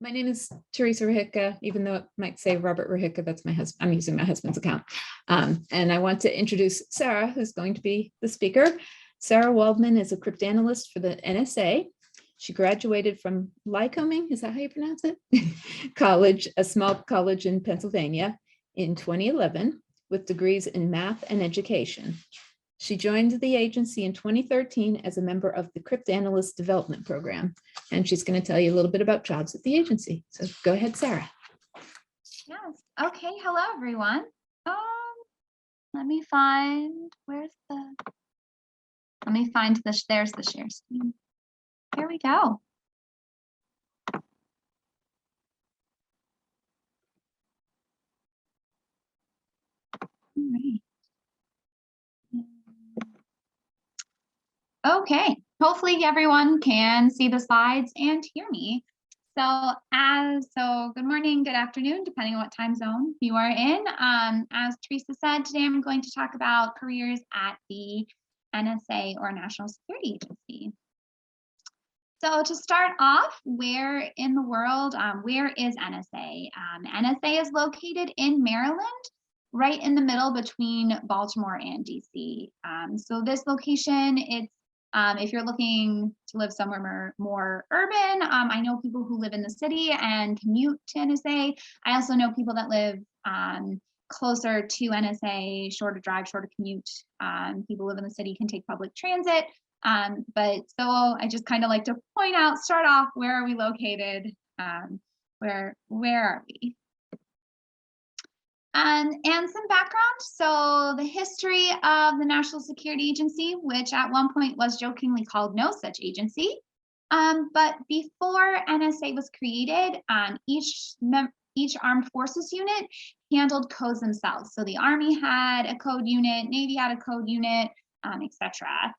My name is Teresa Rahicka, even though it might say Robert Rahicka, that's my husband. I'm using my husband's account. And I want to introduce Sara, who's going to be the speaker. Sara Waldman is a cryptanalyst for the NSA. She graduated from Lycoming, is that how you pronounce it? College, a small college in Pennsylvania in 2011 with degrees in math and education. She joined the agency in 2013 as a member of the Cryptanalyst Development Program, and she's going to tell you a little bit about jobs at the agency. So go ahead, Sara. Yes. Okay. Hello, everyone. Let me find there's the share screen. Here we go. All right. Okay, hopefully everyone can see the slides and hear me. So good morning, good afternoon, depending on what time zone you are in. As Teresa said, today I'm going to talk about careers at the NSA or National Security Agency. So to start off, where in the world, where is NSA? NSA is located in Maryland, right in the middle between Baltimore and DC. So this location, it's if you're looking to live somewhere more urban, I know people who live in the city and commute to NSA. I also know people that live closer to NSA, shorter drive, shorter commute. People who live in the city can take public transit. But so I just kind of like to point out, start off, where are we located? Where are we? And some background. So the history of the National Security Agency, which at one point was jokingly called no such agency. But before NSA was created, each armed forces unit handled codes themselves. So the Army had a code unit, Navy had a code unit, etc.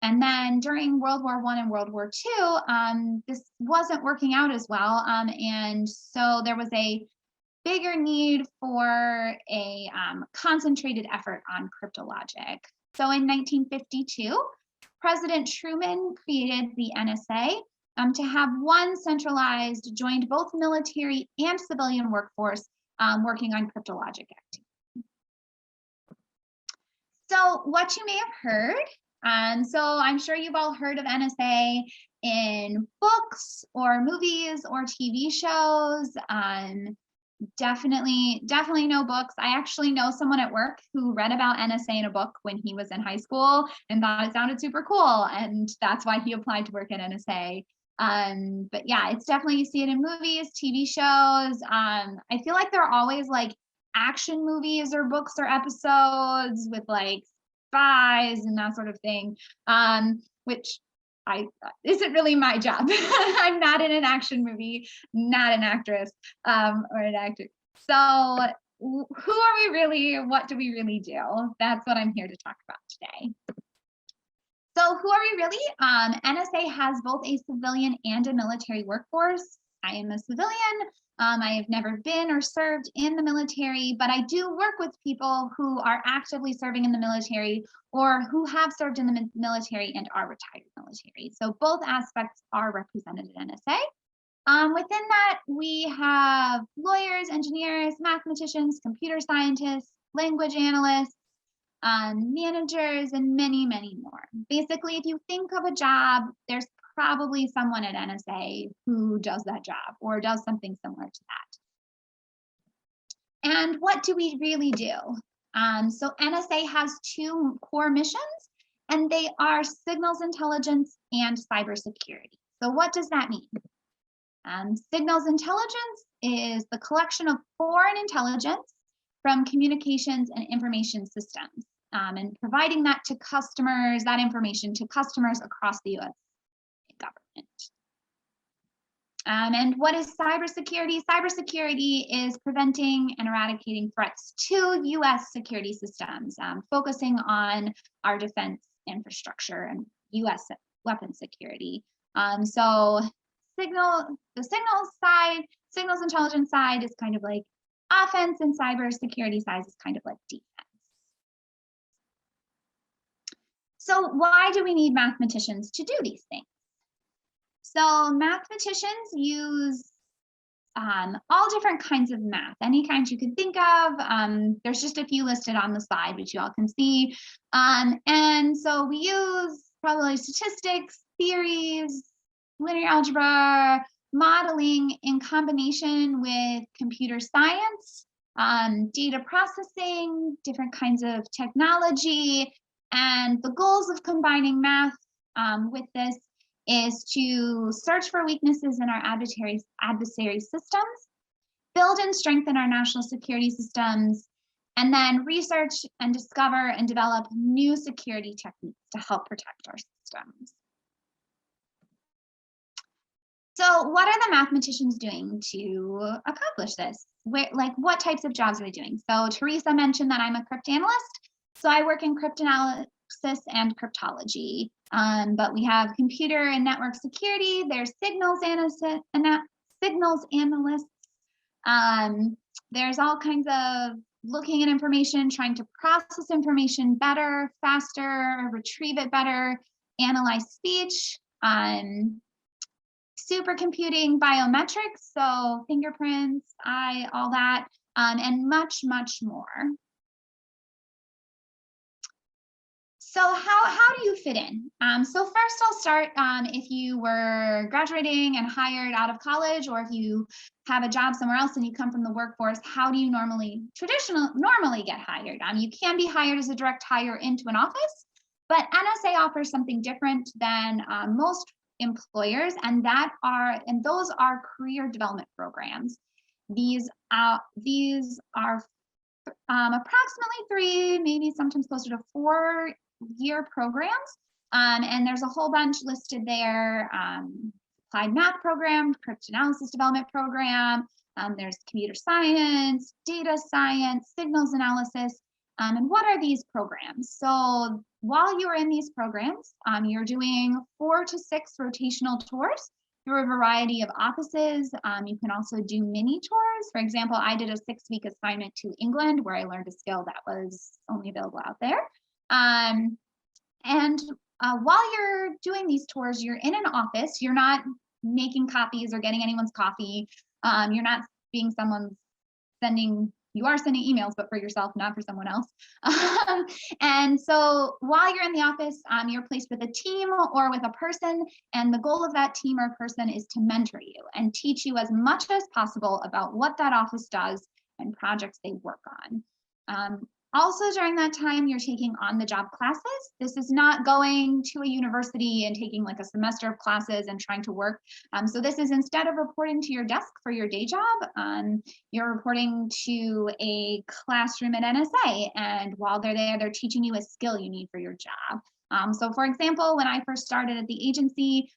And then during World War I and World War II, this wasn't working out as well. And so there was a bigger need for a concentrated effort on cryptologic. So in 1952, President Truman created the NSA to have one centralized, joined both military and civilian workforce working on cryptologic activity. So what you may have heard, so I'm sure you've all heard of NSA in books or movies or TV shows. Definitely know books. I actually know someone at work who read about NSA in a book when he was in high school and thought it sounded super cool, and that's why he applied to work at NSA. But yeah, it's definitely, you see it in movies, TV shows. I feel like there are always like action movies or books or episodes with like spies and that sort of thing, which isn't really my job. I'm not in an action movie, not an actress or an actor. So who are we really? What do we really do? That's what I'm here to talk about today. So who are we really? NSA has both a civilian and a military workforce. I am a civilian. I have never been or served in the military, but I do work with people who are actively serving in the military or who have served in the military and are retired military. So both aspects are represented at NSA. Within that, we have lawyers, engineers, mathematicians, computer scientists, language analysts, managers, and many, many more. Basically, if you think of a job, there's probably someone at NSA who does that job or does something similar to that. And what do we really do? So NSA has two core missions, and they are signals intelligence and cybersecurity. So what does that mean? Signals intelligence is the collection of foreign intelligence from communications and information systems, and providing that to customers, that information to customers across the US government. And what is cybersecurity? Cybersecurity is preventing and eradicating threats to US security systems, focusing on our defense infrastructure and US weapons security. So the signals intelligence side is kind of like offense, and cybersecurity side is kind of like defense. So why do we need mathematicians to do these things? So mathematicians use all different kinds of math, any kind you can think of. There's just a few listed on the slide, which you all can see. And so we use probability statistics, theories, linear algebra, modeling in combination with computer science, data processing, different kinds of technology. And the goals of combining math with this is to search for weaknesses in our adversary systems, build and strengthen our national security systems, and then research and discover and develop new security techniques to help protect our systems. So what are the mathematicians doing to accomplish this? What types of jobs are they doing? So Teresa mentioned that I'm a cryptanalyst. So I work in cryptanalysis and cryptology. But we have computer and network security. There's signals analysts. There's all kinds of looking at information, trying to process information better, faster, retrieve it better, analyze speech, supercomputing, biometrics, so fingerprints, eye, all that, and much, much more. So how do you fit in? So first I'll start if you were graduating and hired out of college, or if you have a job somewhere else and you come from the workforce, how do you normally get hired? You can be hired as a direct hire into an office, but NSA offers something different than most employers, and those are career development programs. These are approximately 3, maybe sometimes closer to 4-year programs, and there's a whole bunch listed there. Applied math program, cryptanalysis development program, there's computer science, data science, signals analysis. And what are these programs? So while you're in these programs, you're doing 4 to 6 rotational tours through a variety of offices. You can also do mini tours. For example, I did a 6-week assignment to England where I learned a skill that was only available out there. While you're doing these tours, you're in an office. You're not making copies or getting anyone's coffee. You're not being you are sending emails, but for yourself, not for someone else. And so while you're in the office, you're placed with a team or with a person, and the goal of that team or person is to mentor you and teach you as much as possible about what that office does and projects they work on. Also during that time, you're taking on-the-job classes. This is not going to a university and taking like a semester of classes and trying to work. So this is, instead of reporting to your desk for your day job, you're reporting to a classroom at NSA. And while they're there, they're teaching you a skill you need for your job. So for example, when I first started at the agency,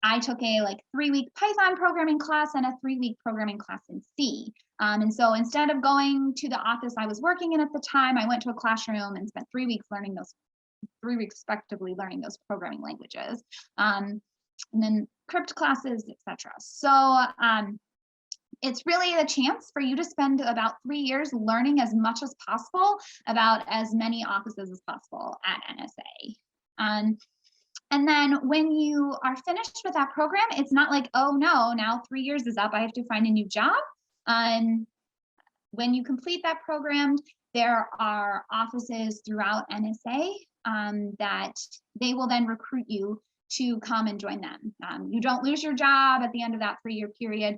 I took a 3-week Python programming class and a 3-week programming class in C. And so instead of going to the office I was working in at the time, I went to a classroom and spent 3 weeks learning those, 3 weeks respectively learning those programming languages. And then crypt classes, etc. So it's really a chance for you to spend about 3 years learning as much as possible about as many offices as possible at NSA. And then when you are finished with that program, it's not like, oh no, now 3 years is up, I have to find a new job. When you complete that program, there are offices throughout NSA that they will then recruit you to come and join them. You don't lose your job at the end of that 3-year period.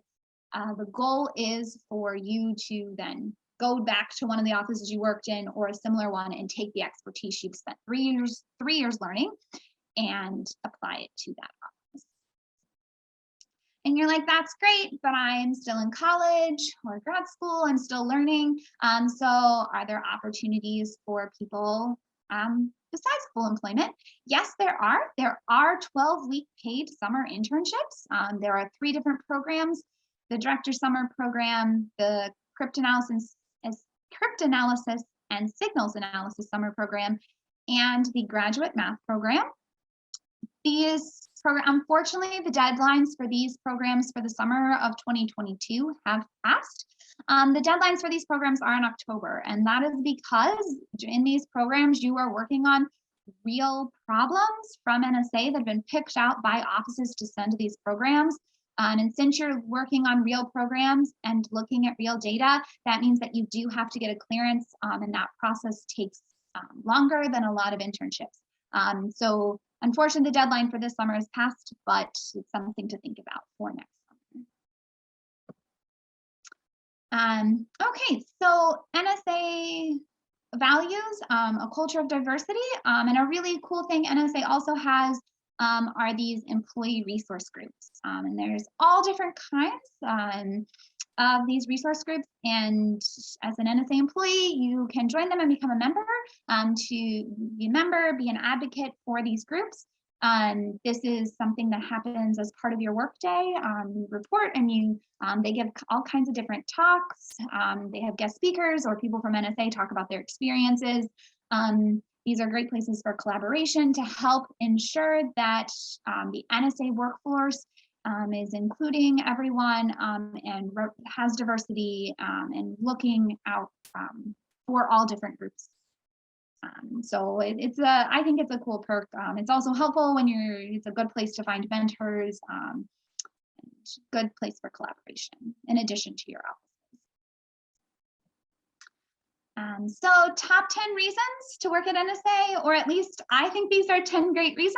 The goal is for you to then go back to one of the offices you worked in or a similar one and take the expertise you've spent 3 years learning and apply it to that office. And you're like, that's great, but I'm still in college or grad school, I'm still learning. So are there opportunities for people besides full employment? Yes, there are. There are 12-week paid summer internships. There are 3 different programs: the Director Summer Program, the Cryptanalysis and Signals Analysis Summer Program, and the Graduate Math Program. Unfortunately, the deadlines for these programs for the summer of 2022 have passed. The deadlines for these programs are in October, and that is because in these programs, you are working on real problems from NSA that have been picked out by offices to send to these programs. And since you're working on real programs and looking at real data, that means that you do have to get a clearance, and that process takes longer than a lot of internships. So unfortunately, the deadline for this summer has passed, but it's something to think about for next summer. Okay, so NSA values a culture of diversity, and a really cool thing NSA also has are these employee resource groups, and there's all different kinds of these resource groups, and as an NSA employee you can join them and become a member, to be a member, be an advocate for these groups. This is something that happens as part of your workday. You report and they give all kinds of different talks. They have guest speakers or people from NSA talk about their experiences. These are great places for collaboration to help ensure that the NSA workforce is including everyone and has diversity and looking out for all different groups. So I think it's a cool perk. It's also helpful when it's a good place to find mentors, and good place for collaboration in addition to your office. So top 10 reasons to work at NSA, or at least I think these are 10 great reasons.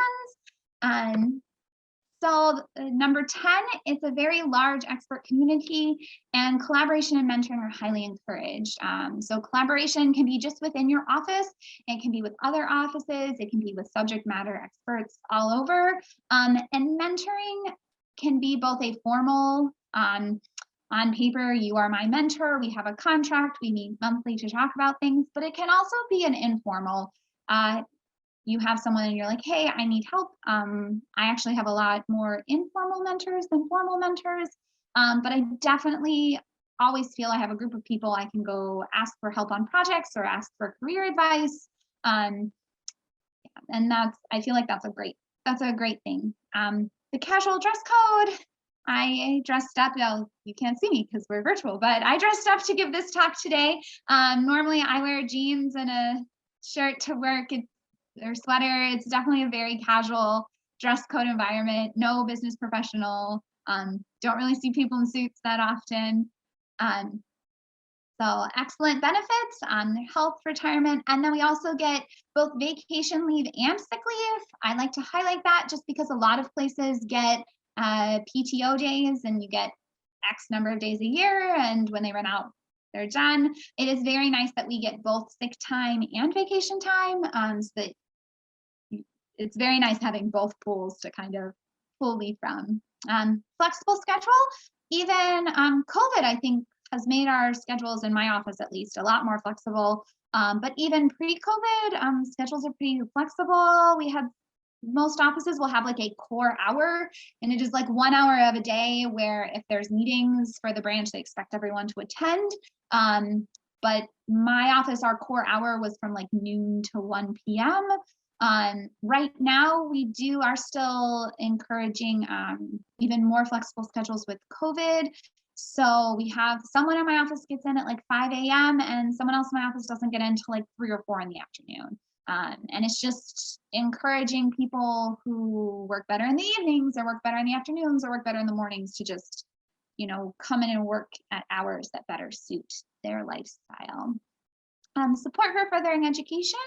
So number 10, it's a very large expert community, and collaboration and mentoring are highly encouraged. So collaboration can be just within your office, it can be with other offices, it can be with subject matter experts all over. And mentoring can be both a formal, on paper, you are my mentor, we have a contract, we meet monthly to talk about things, but it can also be an informal. You have someone and you're like, hey, I need help. I actually have a lot more informal mentors than formal mentors, but I definitely always feel I have a group of people I can go ask for help on projects or ask for career advice. And I feel like that's a great thing. The casual dress code, I dressed up. Well, you can't see me because we're virtual, but I dressed up to give this talk today. Normally I wear jeans and a shirt to work or sweater. It's definitely a very casual dress code environment, no business professional. Don't really see people in suits that often. So excellent benefits, health, retirement, and then we also get both vacation leave and sick leave. I like to highlight that just because a lot of places get PTO days and you get X number of days a year, and when they run out, they're done. It is very nice that we get both sick time and vacation time, so that it's very nice having both pools to kind of pull leave from. Flexible schedule, even COVID, I think, has made our schedules in my office at least a lot more flexible. But even pre-COVID, schedules are pretty flexible. Most offices will have like a core hour, and it is like 1 hour of a day where if there's meetings for the branch, they expect everyone to attend. But my office, our core hour was from like noon to 1 p.m. Right now, we are still encouraging even more flexible schedules with COVID. So we have someone in my office gets in at like 5 a.m. and someone else in my office doesn't get in until like 3 or 4 in the afternoon. And it's just encouraging people who work better in the evenings or work better in the afternoons or work better in the mornings to just, come in and work at hours that better suit their lifestyle. Support for furthering education.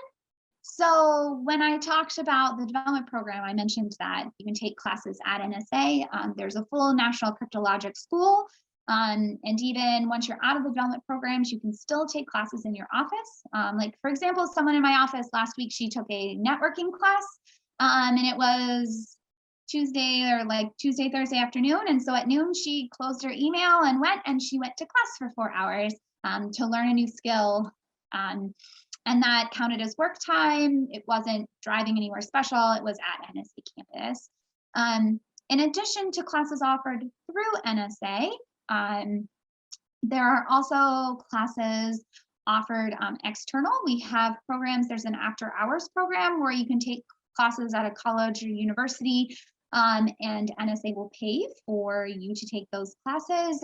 So when I talked about the development program, I mentioned that you can take classes at NSA. There's a full National Cryptologic School. And even once you're out of the development programs, you can still take classes in your office. Like, for example, someone in my office last week, she took a networking class, and it was Tuesday, Thursday afternoon. And so at noon, she closed her email and she went to class for 4 hours to learn a new skill. And that counted as work time. It wasn't driving anywhere special. It was at NSA campus. In addition to classes offered through NSA, there are also classes offered external. We have programs. There's an after hours program where you can take classes at a college or university, and NSA will pay for you to take those classes.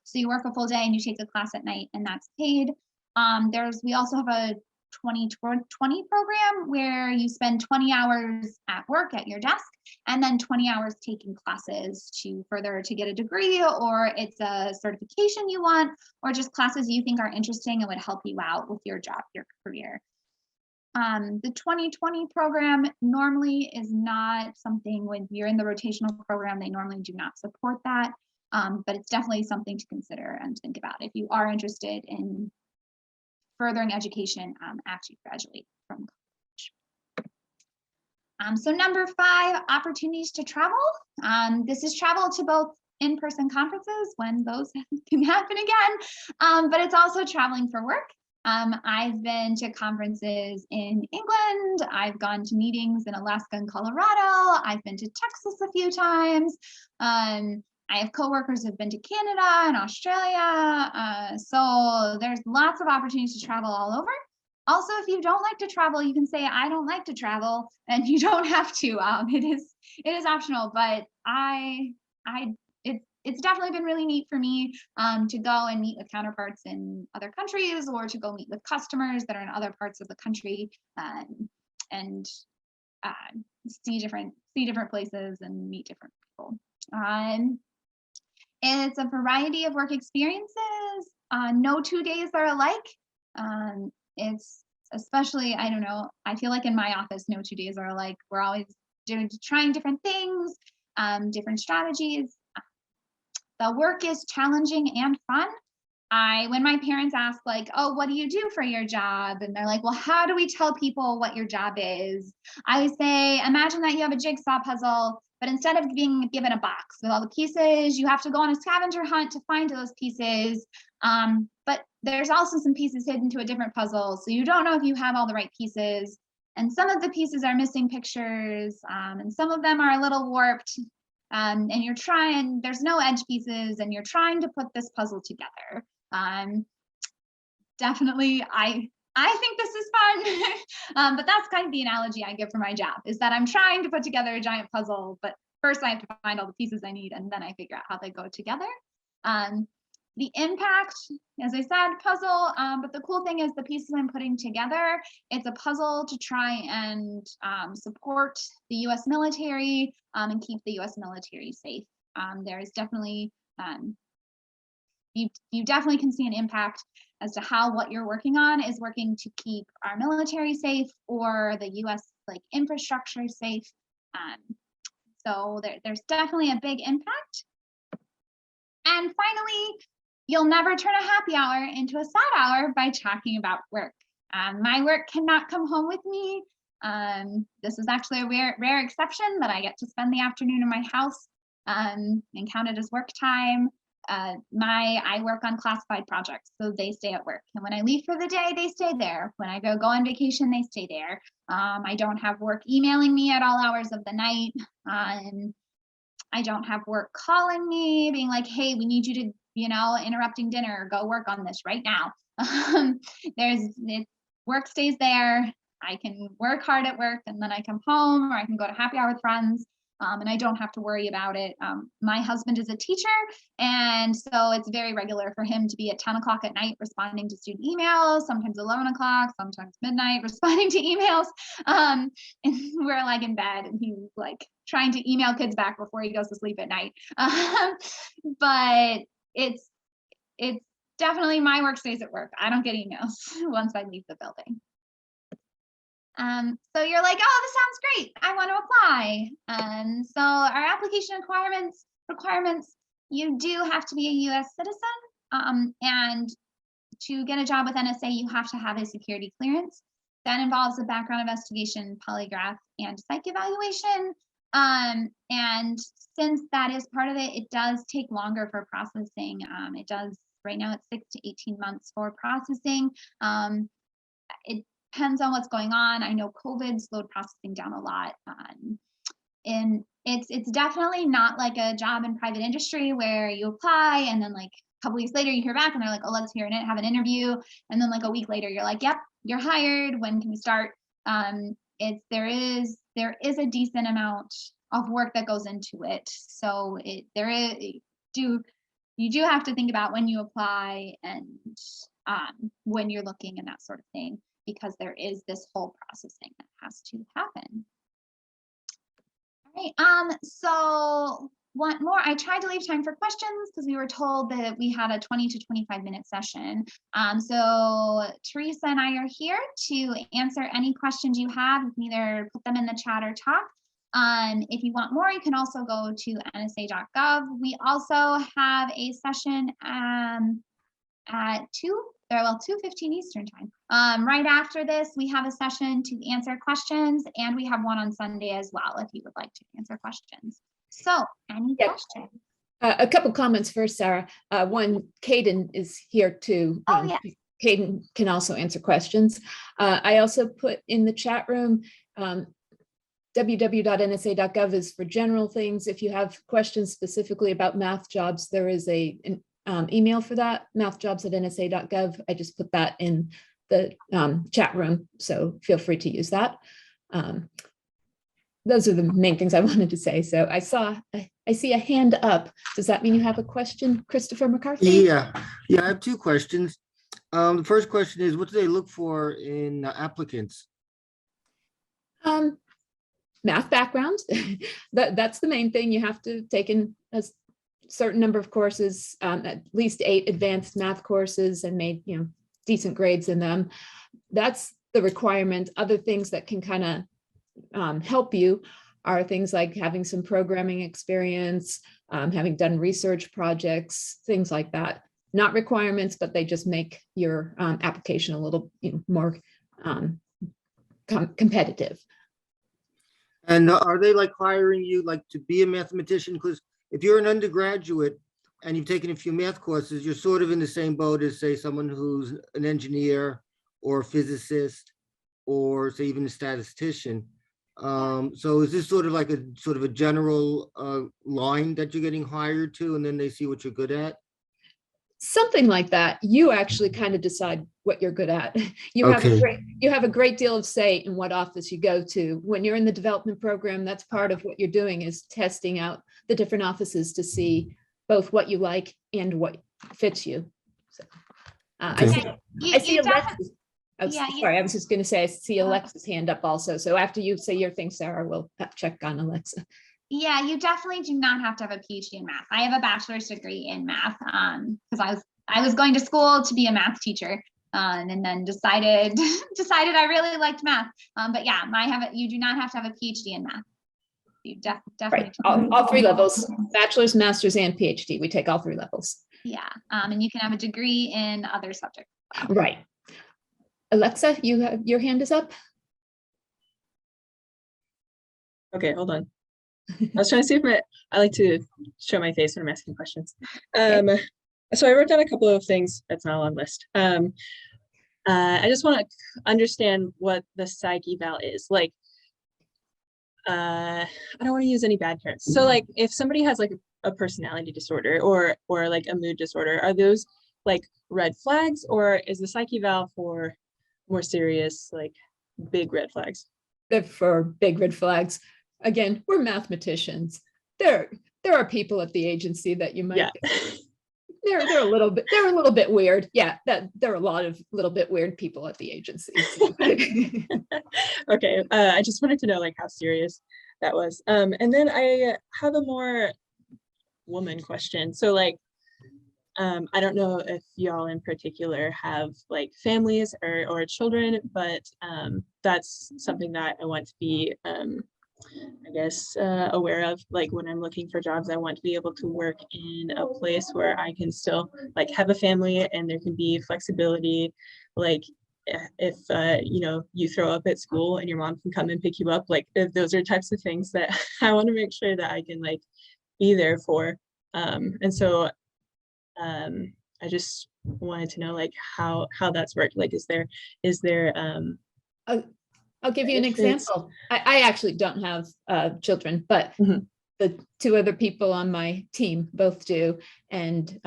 So you work a full day and you take the class at night, and that's paid. We also have a 2020 program where you spend 20 hours at work at your desk and then 20 hours taking classes to get a degree, or it's a certification you want, or just classes you think are interesting and would help you out with your job, your career. The 2020 program normally is not something, when you're in the rotational program, they normally do not support that, but it's definitely something to consider and think about if you are interested in furthering education after you graduate from college. So number 5, opportunities to travel. This is travel to both in-person conferences when those can happen again, but it's also traveling for work. I've been to conferences in England. I've gone to meetings in Alaska and Colorado. I've been to Texas a few times. I have coworkers who've been to Canada and Australia. So there's lots of opportunities to travel all over. Also, if you don't like to travel, you can say, I don't like to travel, and you don't have to. It is optional, but it's definitely been really neat for me to go and meet with counterparts in other countries, or to go meet with customers that are in other parts of the country, and see different places and meet different people. It's a variety of work experiences. No 2 days are alike. It's especially, I don't know, I feel like in my office, no 2 days are alike. We're always trying different things, different strategies. The work is challenging and fun. When my parents ask, like, oh, what do you do for your job? And they're like, well, how do we tell people what your job is? I always say, imagine that you have a jigsaw puzzle, but instead of being given a box with all the pieces, you have to go on a scavenger hunt to find those pieces. But there's also some pieces hidden to a different puzzle, so you don't know if you have all the right pieces. And some of the pieces are missing pictures, and some of them are a little warped. And there's no edge pieces, and you're trying to put this puzzle together. Definitely, I think this is fun, but that's kind of the analogy I give for my job, is that I'm trying to put together a giant puzzle, but first I have to find all the pieces I need, and then I figure out how they go together. The impact, as I said, puzzle, but the cool thing is the pieces I'm putting together, it's a puzzle to try and support the US military and keep the US military safe. There's definitely, you definitely can see an impact as to how what you're working on is working to keep our military safe, or the US infrastructure safe. So there's definitely a big impact. And finally, you'll never turn a happy hour into a sad hour by talking about work. My work cannot come home with me. This is actually a rare exception that I get to spend the afternoon in my house and count it as work time. I work on classified projects, so they stay at work. And when I leave for the day, they stay there. When I go on vacation, they stay there. I don't have work emailing me at all hours of the night. I don't have work calling me, being like, hey, we need you to, interrupting dinner, go work on this right now. Work stays there. I can work hard at work, and then I come home, or I can go to happy hour with friends, and I don't have to worry about it. My husband is a teacher, and so it's very regular for him to be at 10 o'clock at night responding to student emails, sometimes 11 o'clock, sometimes midnight responding to emails. And we're in bed, and he's trying to email kids back before he goes to sleep at night. But it's definitely, my work stays at work. I don't get emails once I leave the building. So you're like, oh, this sounds great, I want to apply. So our application requirements, you do have to be a US citizen, and to get a job with NSA, you have to have a security clearance. That involves a background investigation, polygraph, and psych evaluation. And since that is part of it, it does take longer for processing. It does, right now it's 6 to 18 months for processing. It depends on what's going on. I know COVID slowed processing down a lot. And it's definitely not like a job in private industry where you apply and then a couple weeks later you hear back and they're like, oh, let's have an interview. And then a week later, you're like, yep, you're hired. When can we start? There is a decent amount of work that goes into it. So you do have to think about when you apply and when you're looking and that sort of thing. because there is this whole processing that has to happen. All right, so one more, I tried to leave time for questions because we were told that we had a 20 to 25 minute session. So Teresa and I are here to answer any questions you have. You can either put them in the chat or talk. If you want more, you can also go to nsa.gov. We also have a session at 2:15 Eastern time. Right after this, we have a session to answer questions, and we have one on Sunday as well, if you would like to answer questions. So any questions? A couple comments first, Sarah. One, Caden is here too. Oh, yes. Caden can also answer questions. I also put in the chat room, www.nsa.gov is for general things. If you have questions specifically about math jobs, there is an email for that, mathjobs@nsa.gov. I just put that in the chat room, so feel free to use that. Those are the main things I wanted to say. So I see a hand up. Does that mean you have a question, Christopher McCarthy? Yeah, I have two questions. The first question is, what do they look for in applicants? Math background. That's the main thing. You have to take in a certain number of courses, at least 8 advanced math courses, and made decent grades in them. That's the requirement. Other things that can kind of help you are things like having some programming experience, having done research projects, things like that. Not requirements, but they just make your application a little more competitive. And are they like hiring you like to be a mathematician? Because if you're an undergraduate and you've taken a few math courses, you're sort of in the same boat as, say, someone who's an engineer or a physicist or, say, even a statistician. So is this sort of like a general line that you're getting hired to, and then they see what you're good at? Something like that. You actually kind of decide what you're good at. You have a great deal of say in what office you go to. When you're in the development program, that's part of what you're doing, is testing out the different offices to see both what you like and what fits you. So, I see Alexis. Sorry, I was just going to say, I see Alexa's hand up also. So after you say your thing, Sarah, we'll check on Alexa. Yeah, you definitely do not have to have a PhD in math. I have a bachelor's degree in math because I was going to school to be a math teacher, and then decided I really liked math. But yeah, you do not have to have a PhD in math. You definitely all 3 levels: bachelor's, master's, and PhD. We take all 3 levels. Yeah, and you can have a degree in other subjects. Right. Alexa, your hand is up. Okay, hold on. I was trying to see if I like to show my face when I'm asking questions. So I wrote down a couple of things. That's not a long list. I just want to understand what the psych eval is. Like, I don't want to use any bad terms. So like, if somebody has like a personality disorder or like a mood disorder, are those like red flags, or is the psych eval for more serious, like big red flags? They're for big red flags. Again, we're mathematicians. There are people at the agency that you might they're a little bit weird. Yeah, there are a lot of little bit weird people at the agency. So. Okay, I just wanted to know like how serious that was. And then I have a more woman question. So like, I don't know if y'all in particular have like families or children, but that's something that I want to be I guess, aware of. Like when I'm looking for jobs, I want to be able to work in a place where I can still like have a family and there can be flexibility. Like if, you throw up at school and your mom can come and pick you up, like those are types of things that I want to make sure that I can like be there for. And so I just wanted to know like how that's worked. Like, is there I'll give you an example. I actually don't have children, but the 2 other people on my team both do. And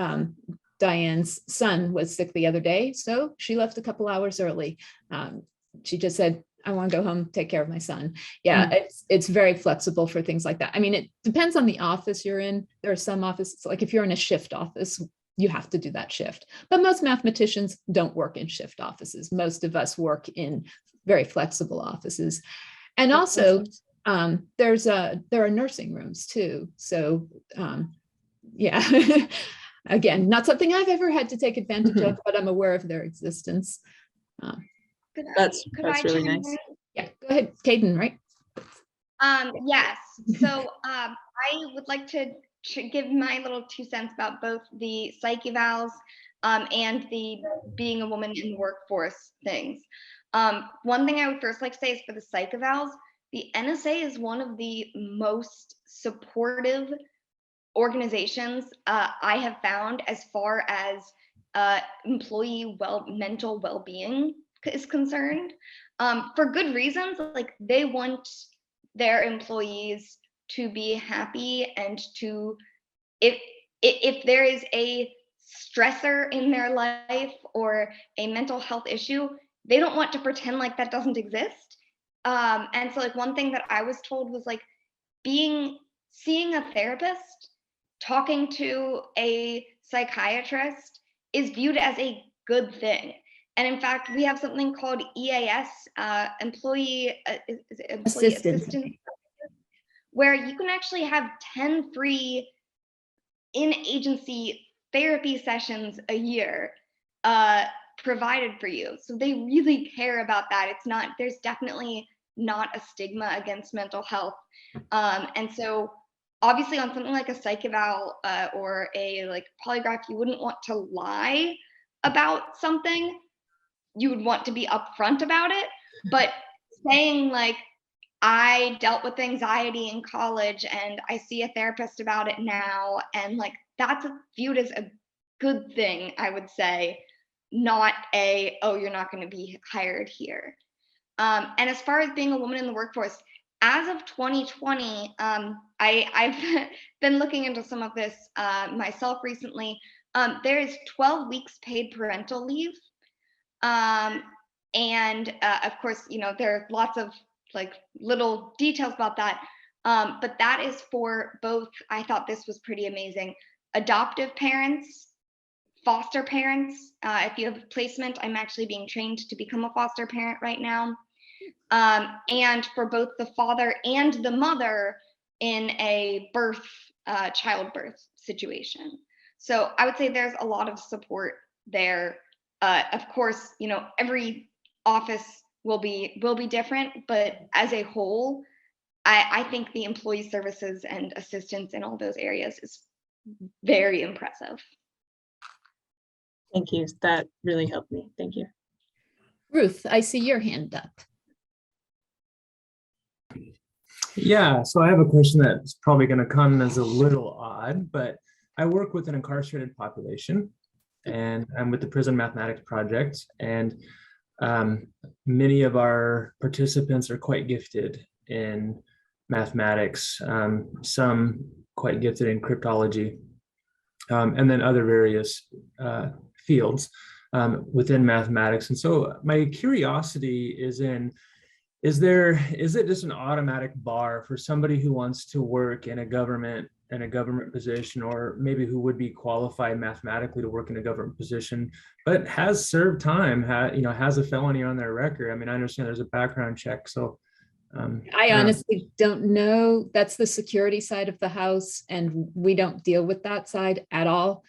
Diane's son was sick the other day, so she left a couple hours early. She just said, I want to go home, take care of my son. Yeah, it's very flexible for things like that. I mean, it depends on the office you're in. There are some offices, like if you're in a shift office, you have to do that shift. But most mathematicians don't work in shift offices. Most of us work in very flexible offices. And also, there are nursing rooms too. So yeah, again, not something I've ever had to take advantage of, but I'm aware of their existence. That's I really chime nice. in? Yeah, go ahead, Caden, right? Yes. So I would like to give my little 2 cents about both the psych evals and the being a woman in the workforce things. One thing I would first like to say is for the psych evals, the NSA is one of the most supportive organizations I have found as far as employee mental well-being is concerned, for good reasons. Like, they want their employees to be happy, and to, if there is a stressor in their life or a mental health issue, they don't want to pretend like that doesn't exist. And so, like, one thing that I was told was, like, seeing a therapist, talking to a psychiatrist is viewed as a good thing. And in fact, we have something called EAS, employee assistance, where you can actually have 10 free in-agency therapy sessions a year provided for you. So they really care about that. There's definitely not a stigma against mental health. And so obviously on something like a psych eval or a like polygraph, you wouldn't want to lie about something. You would want to be upfront about it. But saying, like, I dealt with anxiety in college and I see a therapist about it now, and like, that's viewed as a good thing, I would say, not oh, you're not going to be hired here. And as far as being a woman in the workforce, as of 2020, I've been looking into some of this myself recently. There is 12 weeks paid parental leave. And of course, there are lots of like little details about that. But that is for both, I thought this was pretty amazing, adoptive parents, foster parents. If you have a placement, I'm actually being trained to become a foster parent right now. And for both the father and the mother in a childbirth situation. So I would say there's a lot of support there. Of course, every office will be different, but as a whole, I think the employee services and assistance in all those areas is very impressive. Thank you. That really helped me. Thank you. Ruth, I see your hand up. Yeah, so I have a question that's probably going to come as a little odd, but I work with an incarcerated population, and I'm with the Prison Mathematics Project, and many of our participants are quite gifted in mathematics, some quite gifted in cryptology, and then other various fields within mathematics. And so my curiosity is is it just an automatic bar for somebody who wants to work in a government position, or maybe who would be qualified mathematically to work in a government position, but has served time, has a felony on their record? I mean, I understand there's a background check. So I honestly don't know. That's the security side of the house, and we don't deal with that side at all.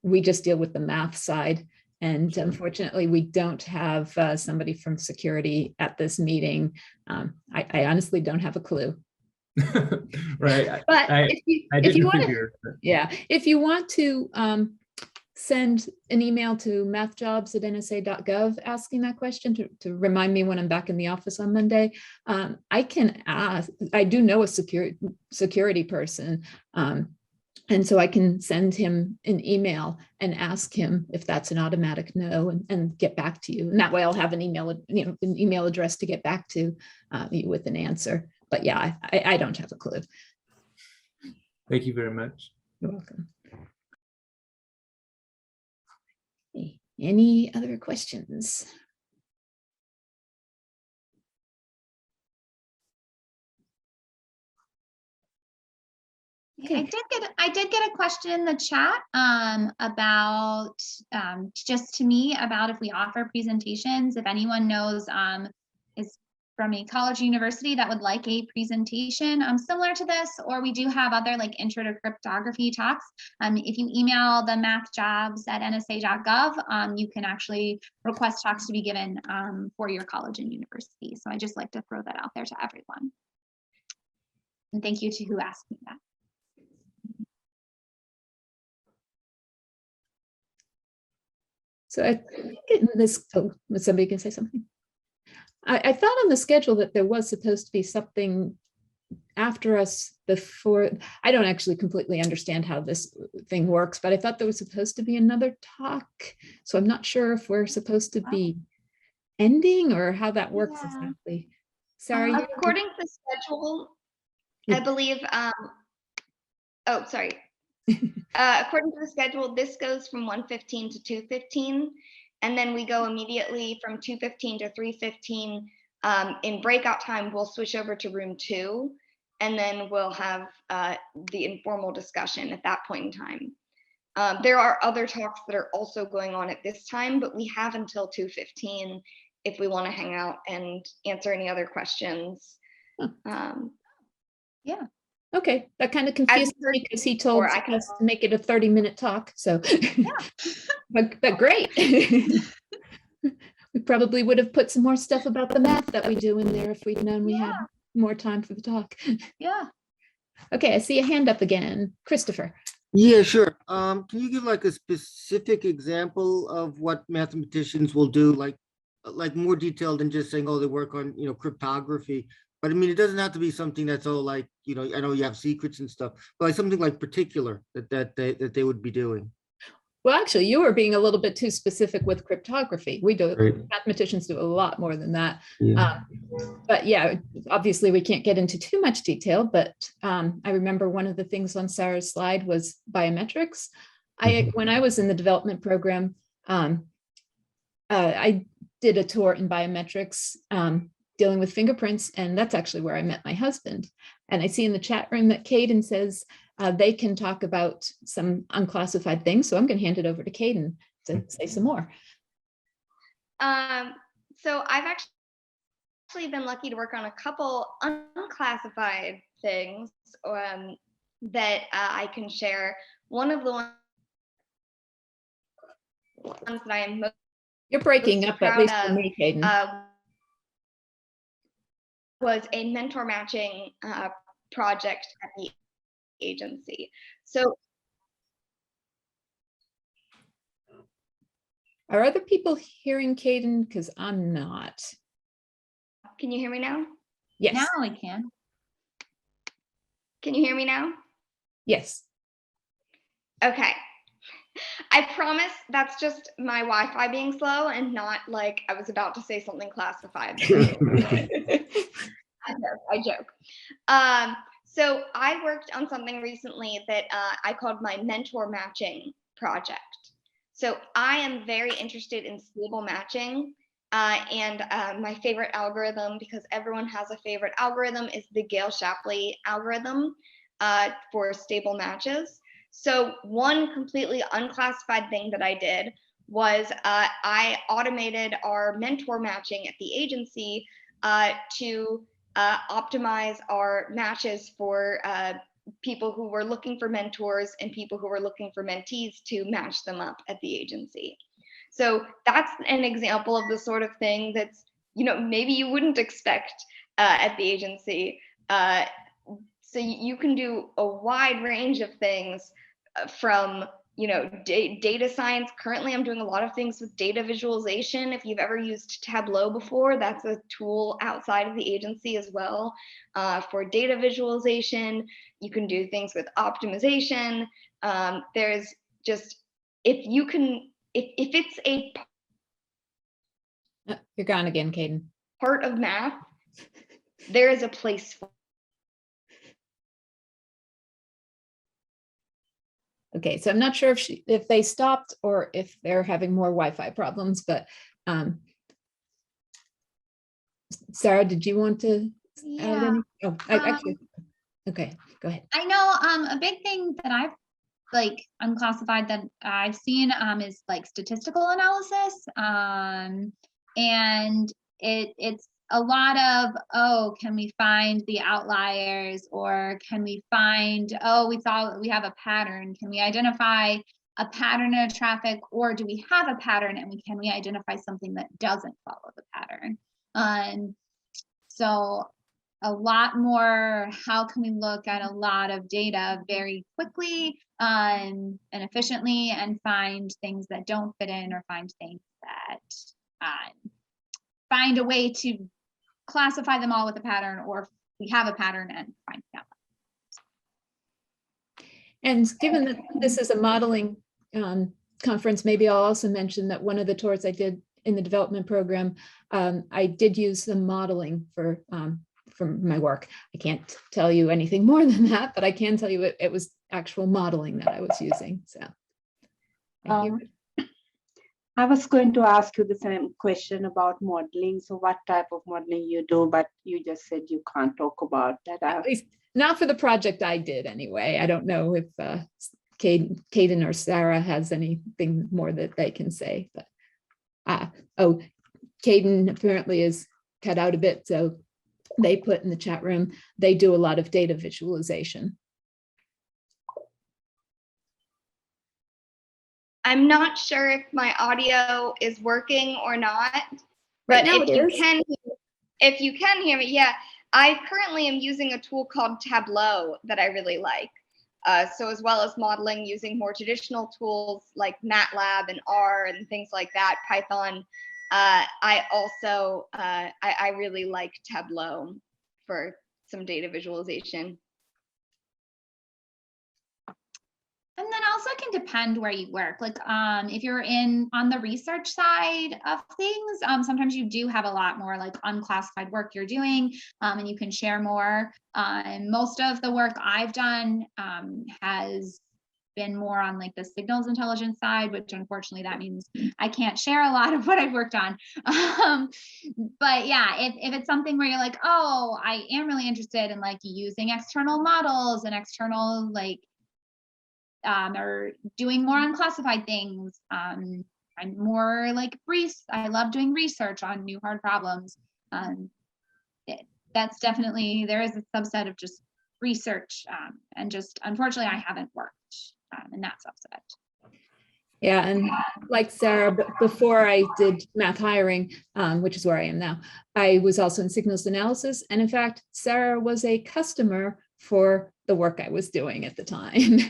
We just deal with the math side. And unfortunately, we don't have somebody from security at this meeting. I honestly don't have a clue. Right. But if you want to send an email to mathjobs@nsa.gov asking that question to remind me when I'm back in the office on Monday, I can ask. I do know a security person. And so I can send him an email and ask him if that's an automatic no, and get back to you. And that way I'll have an email address to get back to you with an answer. But yeah, I don't have a clue. Thank you very much. You're welcome. Any other questions? Okay. I did get a question in the chat about just to me about if we offer presentations, if anyone knows is from a college or university that would like a presentation similar to this, or we do have other like intro to cryptography talks. If you email the mathjobs@nsa.gov, you can actually request talks to be given for your college and university. So I just like to throw that out there to everyone. And thank you to who asked me that. So I think in this, oh, somebody can say something. I thought on the schedule that there was supposed to be something after us before. I don't actually completely understand how this thing works, but I thought there was supposed to be another talk. So I'm not sure if we're supposed to be ending or how that works exactly. Sorry. According to the schedule, I believe, oh, sorry. According to the schedule, this goes from 1:15 to 2:15, and then we go immediately from 2:15 to 3:15. In breakout time, we'll switch over to room 2, and then we'll have the informal discussion at that point in time. There are other talks that are also going on at this time, but we have until 2:15 if we want to hang out and answer any other questions. Yeah. Okay, that kind of confused me because he told us to make it a 30-minute talk. So, but great. We probably would have put some more stuff about the math that we do in there if we'd known we had more time for the talk. Yeah. Okay, I see a hand up again. Christopher. Yeah, sure. Can you give like a specific example of what mathematicians will do, like more detailed than just saying, oh, they work on, cryptography. But I mean, it doesn't have to be something that's all like, I know you have secrets and stuff, but like something like particular that they would be doing. Well, actually, you were being a little bit too specific with cryptography. We do, Right. mathematicians do a lot more than that. Yeah. But yeah, obviously we can't get into too much detail, but I remember one of the things on Sarah's slide was biometrics. When I was in the development program, I did a tour in biometrics dealing with fingerprints, and that's actually where I met my husband. And I see in the chat room that Caden says they can talk about some unclassified things. So I'm going to hand it over to Caden to say some more. So I've actually been lucky to work on a couple unclassified things that I can share. One of the ones that I am most You're breaking up, at least for me, Caden. Was a mentor matching project at the agency. So are other people hearing Caden? Because I'm not. Can you hear me now? Yes. Now I can. Can you hear me now? Yes. Okay. I promise that's just my Wi-Fi being slow and not like I was about to say something classified. So I joke. So I worked on something recently that I called my mentor matching project. So I am very interested in stable matching. And my favorite algorithm, because everyone has a favorite algorithm, is the Gale-Shapley algorithm for stable matches. So one completely unclassified thing that I did was I automated our mentor matching at the agency to optimize our matches for people who were looking for mentors and people who were looking for mentees to match them up at the agency. So that's an example of the sort of thing that's, maybe you wouldn't expect at the agency. So you can do a wide range of things from, data science. Currently, I'm doing a lot of things with data visualization. If you've ever used Tableau before, that's a tool outside of the agency as well for data visualization. You can do things with optimization. There's just, if it's a You're gone again, Caden. part of math, there is a place for. Okay, so I'm not sure if they stopped or if they're having more Wi-Fi problems, but Sarah, did you want to add any? Oh, actually, Okay, go ahead. I know a big thing that I've like unclassified that I've seen is like statistical analysis. And it's a lot of, oh, can we find the outliers, or can we find, oh, we thought we have a pattern. Can we identify a pattern of traffic, or do we have a pattern and can we identify something that doesn't follow the pattern? So a lot more, how can we look at a lot of data very quickly and efficiently and find things that don't fit in, or find things that find a way to classify them all with a pattern, or we have a pattern and find out. And given that this is a modeling conference, maybe I'll also mention that one of the tours I did in the development program, I did use some modeling for my work. I can't tell you anything more than that, but I can tell you it was actual modeling that I was using. So thank you. I was going to ask you the same question about modeling. So what type of modeling you do, but you just said you can't talk about that. At least not for the project I did anyway. I don't know if Caden or Sarah has anything more that they can say, but oh, Caden apparently is cut out a bit. So they put in the chat room, they do a lot of data visualization. I'm not sure if my audio is working or not, Right but now if you can hear me, yeah. I currently am using a tool called Tableau that I really like. So as well as modeling using more traditional tools like MATLAB and R and things like that, Python, I also, I really like Tableau for some data visualization. And then also it can depend where you work. Like if you're on the research side of things, sometimes you do have a lot more like unclassified work you're doing, and you can share more. Most of the work I've done has been more on like the signals intelligence side, which unfortunately that means I can't share a lot of what I've worked on. But yeah, if it's something where you're like, oh, I am really interested in like using external models and external like or doing more unclassified things. I'm more like I love doing research on new hard problems. That's definitely, there is a subset of just research, and just unfortunately I haven't worked in that subset. Yeah, and like Sarah, before I did math hiring, which is where I am now, I was also in signals analysis. And in fact, Sarah was a customer for the work I was doing at the time.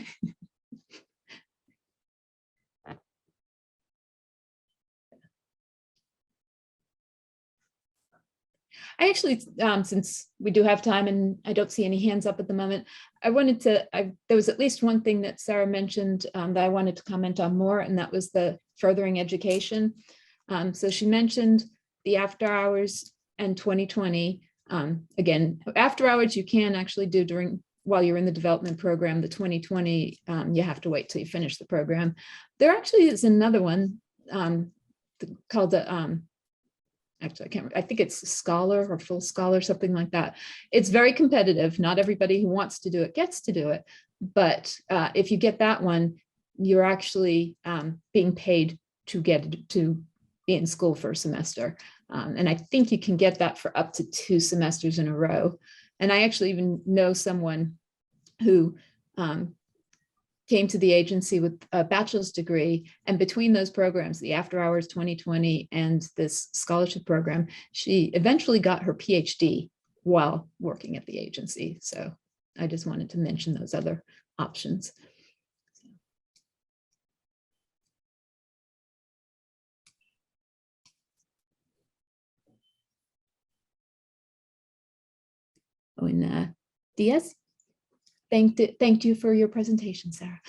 I actually, since we do have time and I don't see any hands up at the moment, I wanted to, there was at least one thing that Sarah mentioned that I wanted to comment on more, and that was the furthering education. So she mentioned the after hours and 2020. Again, after hours you can actually do while you're in the development program. The 2020, you have to wait till you finish the program. There actually is another one called the, actually, I think it's Scholar or Full Scholar, something like that. It's very competitive. Not everybody who wants to do it gets to do it. But if you get that one, you're actually being paid to be in school for a semester. And I think you can get that for up to 2 semesters in a row. And I actually even know someone who came to the agency with a bachelor's degree, and between those programs, the After Hours 2020 and this scholarship program, she eventually got her PhD while working at the agency. So I just wanted to mention those other options. Oh, and Diaz, thanked you for your presentation, Sarah.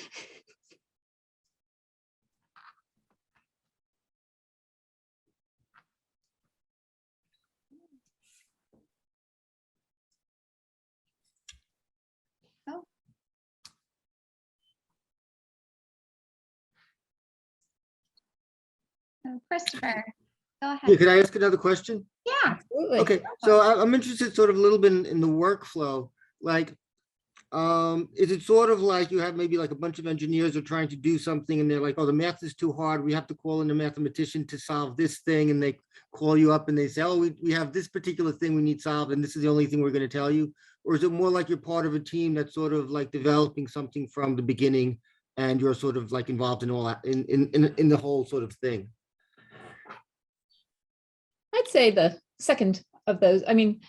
Christopher, go ahead. Yeah, could I ask another question? Yeah. Absolutely. Okay, so I'm interested sort of a little bit in the workflow. Like, Is it sort of like you have maybe like a bunch of engineers are trying to do something and they're like, oh, the math is too hard. We have to call in a mathematician to solve this thing. And they call you up and they say, oh, we have this particular thing we need solved and this is the only thing we're going to tell you? Or is it more like you're part of a team that's sort of like developing something from the beginning and you're sort of like involved in all that, in the whole sort of thing? I'd say the second of those. I mean,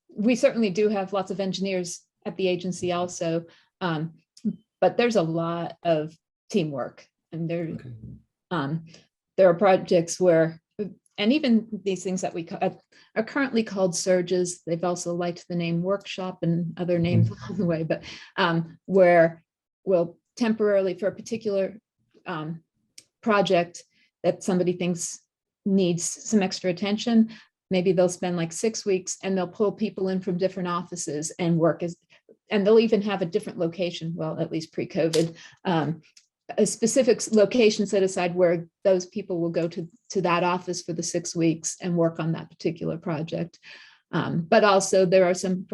we certainly do have lots of engineers at the agency also, but there's a lot of teamwork, and there are projects where, and even these things that we are currently called surges, they've also liked the name workshop and other names along the way, but where we'll temporarily, for a particular project that somebody thinks needs some extra attention, maybe they'll spend like 6 weeks and they'll pull people in from different offices and work and they'll even have a different location, well, at least pre-COVID, a specific location set aside where those people will go to that office for the 6 weeks and work on that particular project. But also there are some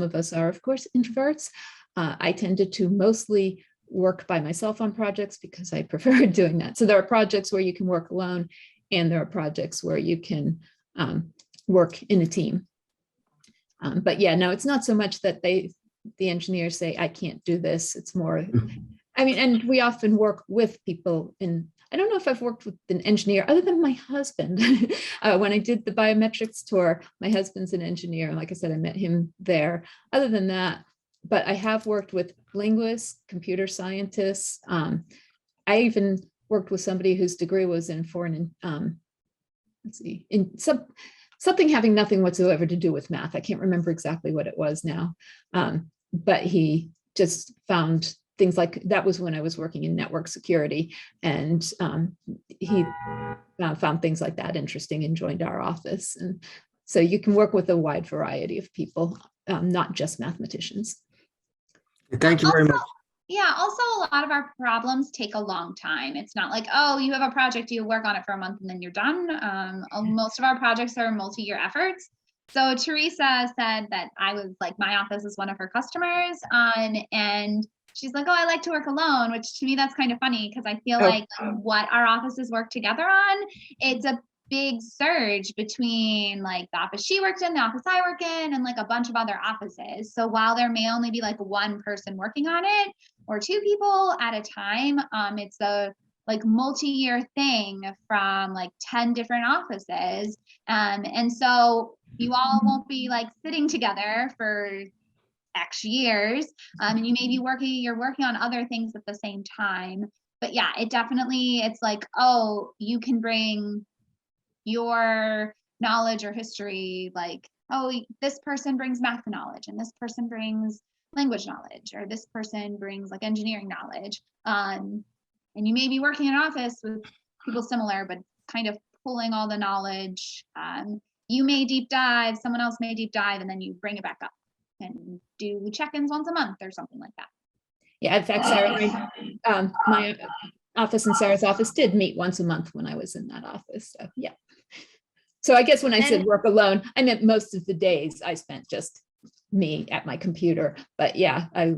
of us are, of course, introverts. I tended to mostly work by myself on projects because I prefer doing that. So there are projects where you can work alone, and there are projects where you can work in a team. But yeah, no, it's not so much that the engineers say, I can't do this. It's more, I mean, and we often work with people I don't know if I've worked with an engineer other than my husband. When I did the biometrics tour, my husband's an engineer. Like I said, I met him there. Other than that, but I have worked with linguists, computer scientists. I even worked with somebody whose degree was in foreign, in something having nothing whatsoever to do with math. I can't remember exactly what it was now, but he just found things like, that was when I was working in network security, and he found things like that interesting and joined our office. And so you can work with a wide variety of people, not just mathematicians. Thank you very much. Yeah, also a lot of our problems take a long time. It's not like, oh, you have a project, you work on it for a month and then you're done. Most of our projects are multi-year efforts. So Teresa said that I was like, my office is one of her customers, and she's like, oh, I like to work alone, which to me, that's kind of funny because I feel like what our offices work together on, it's a big surge between like the office she worked in, the office I work in, and like a bunch of other offices. So while there may only be like one person working on it or two people at a time, it's a like multi-year thing from like 10 different offices. And so you all won't be like sitting together for X years, and you may be you're working on other things at the same time. But yeah, it's like, oh, you can bring your knowledge or history, like, oh, this person brings math knowledge and this person brings language knowledge, or this person brings like engineering knowledge. And you may be working in an office with people similar, but kind of pulling all the knowledge. You may deep dive, someone else may deep dive, and then you bring it back up and do check-ins once a month or something like that. Yeah, in fact, Sarah, my office and Sarah's office did meet once a month when I was in that office. So yeah. So I guess when I said work alone, I meant most of the days I spent just me at my computer. But yeah, I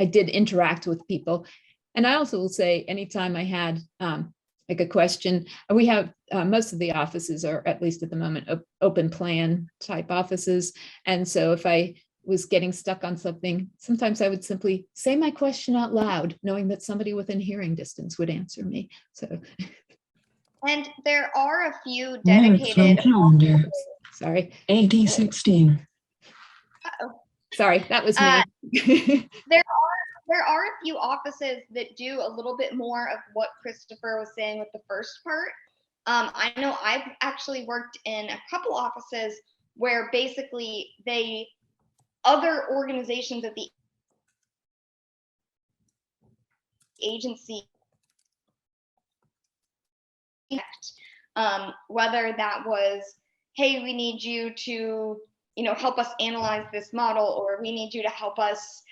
did interact with people. And I also will say, anytime I had like a question, we have most of the offices are, at least at the moment, open plan type offices. And so if I was getting stuck on something, sometimes I would simply say my question out loud, knowing that somebody within hearing distance would answer me. So. And there are a few dedicated. Sorry. AD16. Sorry, that was me. There are a few offices that do a little bit more of what Christopher was saying with the first part. I know I've actually worked in a couple offices where basically other organizations at the agency, whether that was, hey, we need you to, help us analyze this model, or we need you to help us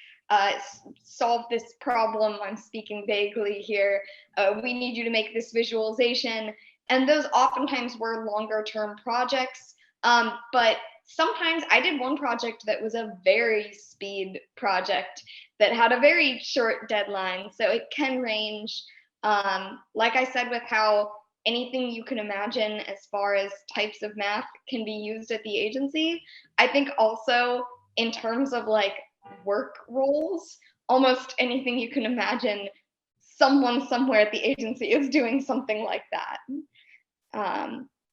solve this problem. I'm speaking vaguely here. We need you to make this visualization. And those oftentimes were longer term projects. But sometimes I did one project that was a very speed project that had a very short deadline. So it can range, like I said, with how anything you can imagine as far as types of math can be used at the agency. I think also in terms of like work roles, almost anything you can imagine, someone somewhere at the agency is doing something like that.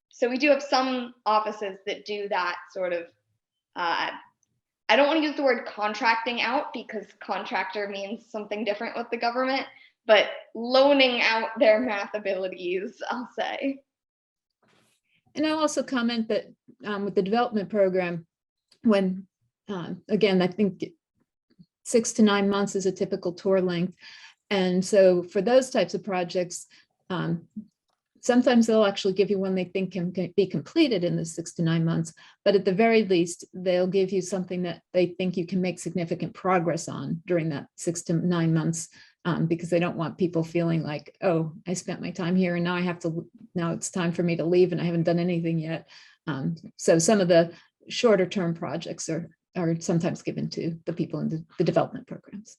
So we do have some offices that do that sort of, I don't want to use the word contracting out because contractor means something different with the government, but loaning out their math abilities, I'll say. And I'll also comment that with the development program, when, again, I think 6 to 9 months is a typical tour length. And so for those types of projects, sometimes they'll actually give you one they think can be completed in the 6 to 9 months, but at the very least, they'll give you something that they think you can make significant progress on during that 6 to 9 months, because they don't want people feeling like, oh, I spent my time here and now it's time for me to leave and I haven't done anything yet. So some of the shorter term projects are sometimes given to the people in the development programs.